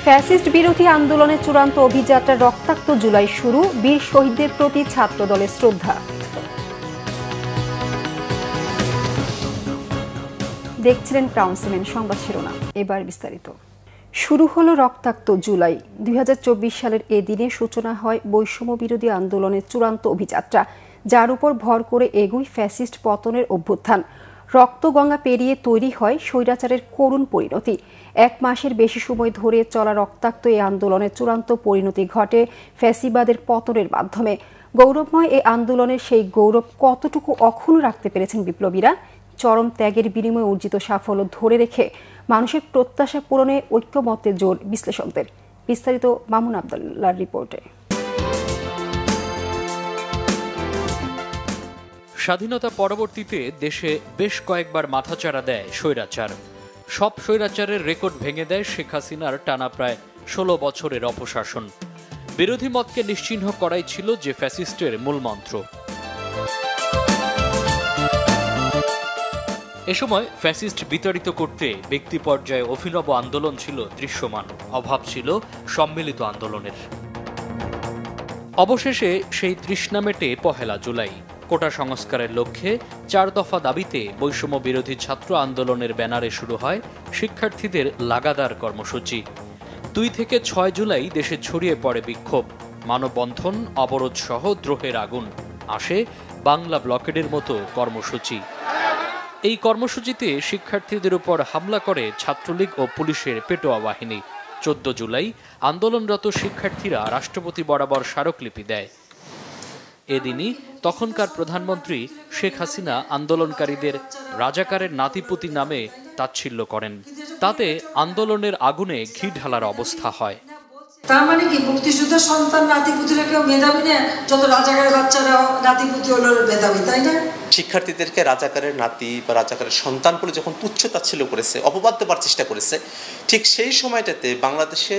Fascist বিরোধী আন্দোলনের চূড়ান্ত অভিযাত্রা রক্তাক্ত জুলাই শুরু, বীর শহীদদের প্রতি ছাত্রদলের শ্রদ্ধা। দেখছিলেন ক্রাউন সিমেন্ট সংবাদ শিরোনাম, এবার বিস্তারিত। শুরু হলো রক্তাক্ত জুলাই। 2024 সালের এ দিনে সূচনা হয় বৈষম্য বিরোধী আন্দোলনের চূড়ান্ত অভিযাত্রা, যার উপর ভর করে এগোয় ফ্যাসিস্ট পতনের অভ্যুত্থান। রক্তগঙ্গা পেরিয়ে তৈরি হয় স্বৈরাচারের করুণ পরিণতি। 1 মাসের বেশি সময় ধরে চলা রক্তাক্ত এই আন্দোলনের চূড়ান্ত পরিণতি ঘটে ফ্যাসিবাদের পতনের মাধ্যমে। গৌরবময় এই আন্দোলনের সেই গৌরব কতটুকু অক্ষুণ্ণ রাখতে পেরেছেন বিপ্লবীরা? চরম ত্যাগের বিনিময়ে অর্জিত সাফল্য ধরে রেখে মানুষের প্রত্যাশা পূরণে ঐক্যমত্যের জোর বিশ্লেষকদের। বিস্তারিত মামুন আবদুল্লাহর রিপোর্টে। স্বাধীনতা পরবর্তীতে দেশে বেশ কয়েকবার মাথাচাড়া দেয় স্বৈরাচার। সব স্বৈরাচারের রেকর্ড ভেঙে দেয় শেখ হাসিনার টানা প্রায় 16 বছরের অপশাসন। বিরোধী মতকে নিশ্চিহ্ন করাই ছিল যে ফ্যাসিস্টের মূলমন্ত্র। এ সময় ফ্যাসিস্ট বিতাড়িত করতে ব্যক্তি পর্যায়ে অভিনব আন্দোলন ছিল দৃশ্যমান, অভাব ছিল সম্মিলিত আন্দোলনের। অবশেষে সেই তৃষ্ণা মেটে 1 জুলাই। কোটা সংস্কারের লক্ষ্যে 4 দফা দাবিতে বৈষম্য বিরোধী ছাত্র আন্দোলনের ব্যানারে শুরু হয় শিক্ষার্থীদের লাগাতার কর্মসূচি। 2 থেকে 6 জুলাই দেশে ছড়িয়ে পড়ে বিক্ষোভ, মানববন্ধন, অবরোধ সহ দ্রোহের আগুন। আসে বাংলা ব্লকেডের মতো কর্মসূচি। এই কর্মসূচিতে শিক্ষার্থীদের উপর হামলা করে ছাত্রলীগ ও পুলিশের পেটোয়া বাহিনী। 14 জুলাই আন্দোলনরত শিক্ষার্থীরা রাষ্ট্রপতি বরাবর স্মারকলিপি দেয়। এদিনই তখনকার প্রধানমন্ত্রী শেখ হাসিনা আন্দোলনকারীদের রাজাকারের নাতিপুতি নামে তাচ্ছিল্য করেন। তাতে আন্দোলনের আগুনে ঘি ঢালার অবস্থা হয়। তার মানে কি মুক্তিযুদ্ধের সন্তান নাতিপুতিরা কেউ মেধাবী না? যত রাজাকারের বাচ্চারা নাতিপুতি হলো মেধাবী, তাই না? শিক্ষার্থীদেরকে রাজাকারের নাতি বা রাজাকারের সন্তান বলে যখন তুচ্ছতাচ্ছিল্য করেছে, অপবাদ দেবার চেষ্টা করেছে, ঠিক সেই সময়টাতে বাংলাদেশে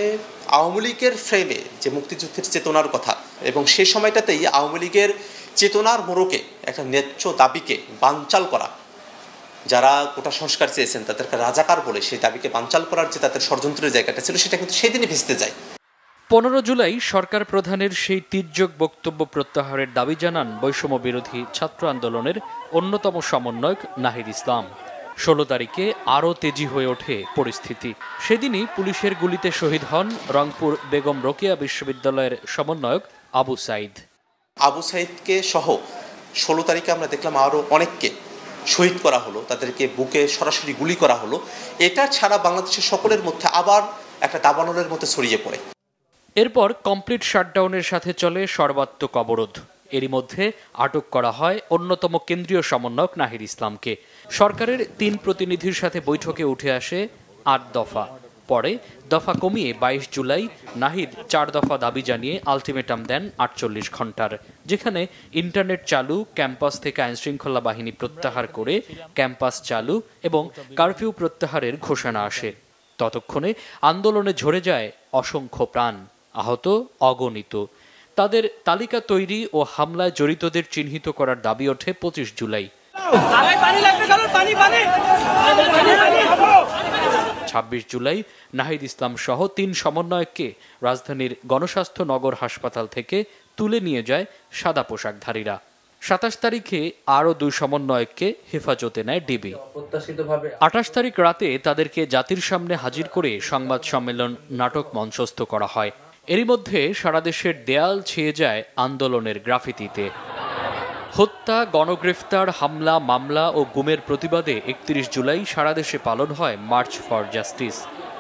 আওয়ামী লীগের ফ্রেমে যে মুক্তিযুদ্ধের চেতনার কথা, এবং সেই সময়টাতেই আওয়ামী লীগের চেতনার মোড়কে একটা ন্যায্য দাবিকে বানচাল করা, যারা কোটা সংস্কার চেয়েছেন তাদেরকে রাজাকার বলে সেই দাবিকে বানচাল করার যে তাদের ষড়যন্ত্রের জায়গাটা ছিল, সেটা কিন্তু সেই দিনই ভেস্তে যায়। 15 জুলাই সরকার প্রধানের সেই তির্যক বক্তব্য প্রত্যাহারের দাবি জানান বৈষম্য বিরোধী ছাত্র আন্দোলনের অন্যতম সমন্বয়ক নাহিদ ইসলাম। 16 তারিখে আরও তেজি হয়ে ওঠে পরিস্থিতি। সেদিনই পুলিশের গুলিতে শহীদ হন রংপুর বেগম রোকেয়া বিশ্ববিদ্যালয়ের সমন্বয়ক আবু সাইদ। আবু সাইদকে সহ 16 তারিখে আমরা দেখলাম আরও অনেককে শহীদ করা হলো, তাদেরকে বুকে সরাসরি গুলি করা হলো। এটা ছাড়া বাংলাদেশের সকলের মধ্যে আবার একটা দাবানলের মধ্যে ছড়িয়ে পড়ে। এরপর কমপ্লিট শাটডাউনের সাথে চলে সর্বাত্মক অবরোধ। এরই মধ্যে আটক করা হয় অন্যতম কেন্দ্রীয় সমন্বয়ক নাহিদ ইসলামকে। সরকারের 3 প্রতিনিধির সাথে বৈঠকে উঠে আসে 8 দফা। পরে দফা কমিয়ে 22 জুলাই নাহিদ 4 দফা দাবি জানিয়ে আলটিমেটাম দেন 48 ঘন্টার, যেখানে ইন্টারনেট চালু, ক্যাম্পাস থেকে আইনশৃঙ্খলা বাহিনী প্রত্যাহার করে ক্যাম্পাস চালু এবং কারফিউ প্রত্যাহারের ঘোষণা আসে। ততক্ষণে আন্দোলনে ঝরে যায় অসংখ্য প্রাণ, আহত অগণিত। তাদের তালিকা তৈরি ও হামলায় জড়িতদের চিহ্নিত করার দাবি ওঠে 25 জুলাই। 26 জুলাই নাহিদ ইসলাম সহ 3 সমন্বয়ককে রাজধানীর গণস্বাস্থ্য নগর হাসপাতাল থেকে তুলে নিয়ে যায় সাদা পোশাকধারীরা। 27 তারিখে আরও 2 সমন্বয়ককে হেফাজতে নেয় ডিবি। 28 তারিখ রাতে তাদেরকে জাতির সামনে হাজির করে সংবাদ সম্মেলন নাটক মঞ্চস্থ করা হয়। এরই মধ্যে সারা দেশের দেয়াল ছেয়ে যায় আন্দোলনের গ্রাফিতিতে। হত্যা, গণগ্রেফতার, হামলা, মামলা ও গুমের প্রতিবাদে 31 জুলাই সারা দেশে পালন হয় মার্চ ফর জাস্টিস।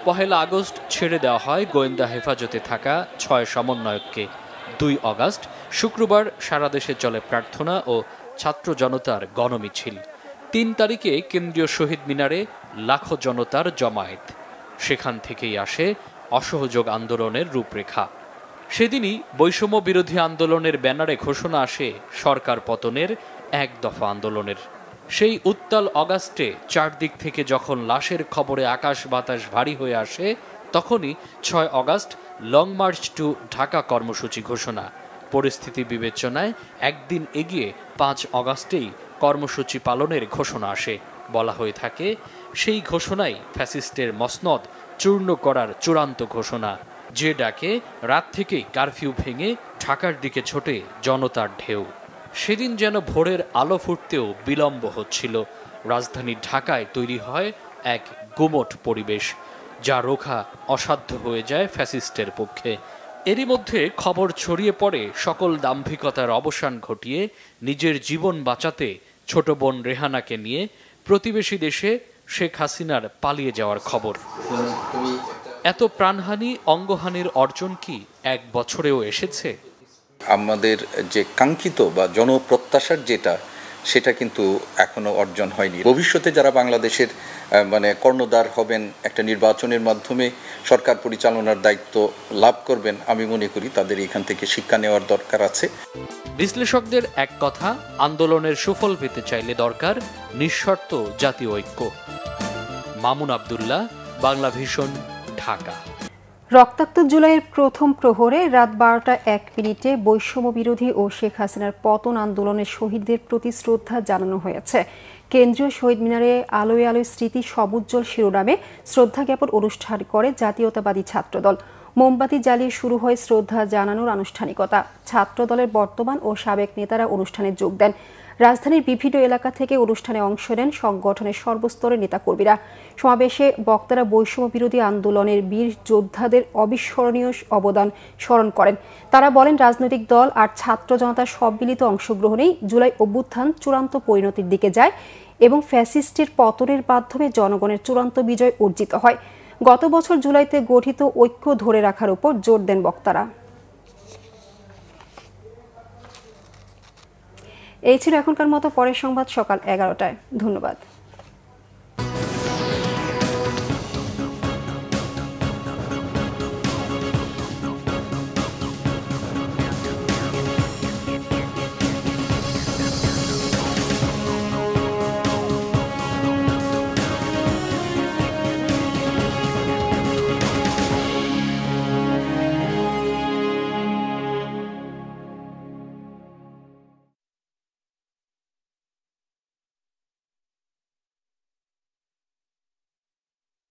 1 আগস্ট ছেড়ে দেওয়া হয় গোয়েন্দা হেফাজতে থাকা 6 সমন্বয়ককে। 2 আগস্ট শুক্রবার সারা দেশে চলে প্রার্থনা ও ছাত্র জনতার গণমিছিল। 3 তারিখে কেন্দ্রীয় শহীদ মিনারে লাখো জনতার জমায়েত। সেখান থেকেই আসে অসহযোগ আন্দোলনের রূপরেখা। সেদিনই বৈষম্য বিরোধী আন্দোলনের ব্যানারে ঘোষণা আসে সরকার পতনের 1 দফা আন্দোলনের। সেই উত্তাল অগাস্টে চারদিক থেকে যখন লাশের খবরে আকাশ বাতাস ভারী হয়ে আসে, তখনই 6 August long march to Dhaka কর্মসূচি ঘোষণা। পরিস্থিতি বিবেচনায় একদিন এগিয়ে 5 আগস্টেই কর্মসূচি পালনের ঘোষণা আসে। বলা হয়ে থাকে, সেই ঘোষণাই ফ্যাসিস্টের মসনদ চূর্ণ করার চূড়ান্ত ঘোষণা, যে ডাকে রাত থেকেই কারফিউ ভেঙে ঢাকার দিকে ছোটে জনতার ঢেউ। সেদিন যেন ভোরের আলো ফুটতেও বিলম্ব হচ্ছিল। রাজধানী ঢাকায় তৈরি হয় এক গুমোট পরিবেশ, যা রোখা অসাধ্য হয়ে যায় ফ্যাসিস্টের পক্ষে। এরই মধ্যে খবর ছড়িয়ে পড়ে সকল দাম্ভিকতার অবসান ঘটিয়ে নিজের জীবন বাঁচাতে ছোট বোন রেহানাকে নিয়ে প্রতিবেশী দেশে শেখ হাসিনার পালিয়ে যাওয়ার খবর। এত প্রাণহানি, অঙ্গহানির অর্জন কি এক বছরেও এসেছে? আমাদের যে কাঙ্ক্ষিত বা জনপ্রত্যাশার সেটা কিন্তু এখনো অর্জন হয়নি। ভবিষ্যতে যারা বাংলাদেশের কর্ণধার হবেন, একটা নির্বাচনের মাধ্যমে সরকার পরিচালনার দায়িত্ব লাভ করবেন, আমি মনে করি তাদের এখান থেকে শিক্ষা নেওয়ার দরকার আছে। বিশ্লেষকদের এক কথা, আন্দোলনের সুফল পেতে চাইলে দরকার নিঃশর্ত জাতীয় ঐক্য। মামুন আব্দুল্লাহ, বাংলাভিশন, ঢাকা। রক্তাক্ত জুলাইয়ের প্রথম প্রহরে রাত 12টা 1 মিনিটে বৈষম্য বিরোধী ও শেখ হাসিনার পতন আন্দোলনের শহীদদের প্রতি শ্রদ্ধা জানানো হয়েছে। কেন্দ্রীয় শহীদ মিনারে আলোয় আলোয় স্মৃতি সবুজ্জ্বল শিরোনামে শ্রদ্ধা জ্ঞাপন অনুষ্ঠান করে জাতীয়তাবাদী ছাত্রদল। মোমবাতি জ্বালিয়ে শুরু হয় শ্রদ্ধা জানানোর আনুষ্ঠানিকতা। ছাত্রদলের বর্তমান ও সাবেক নেতারা অনুষ্ঠানে যোগ দেন। রাজধানীর বিভিন্ন এলাকা থেকে অনুষ্ঠানে অংশ নেন সংগঠনের সর্বস্তরের নেতাকর্মীরা। সমাবেশে বক্তারা বৈষম্য বিরোধী আন্দোলনের বীর যোদ্ধাদের অবিস্মরণীয় অবদান স্মরণ করেন। তারা বলেন, রাজনৈতিক দল আর ছাত্র জনতার সম্মিলিত অংশগ্রহণেই জুলাই অভ্যুত্থান চূড়ান্ত পরিণতির দিকে যায় এবং ফ্যাসিস্টের পতনের মাধ্যমে জনগণের চূড়ান্ত বিজয় অর্জিত হয়। গত বছর জুলাইতে গঠিত ঐক্য ধরে রাখার উপর জোর দেন বক্তারা। এই ছিল এখনকার মতো। পরের সংবাদ সকাল 11টায়। ধন্যবাদ।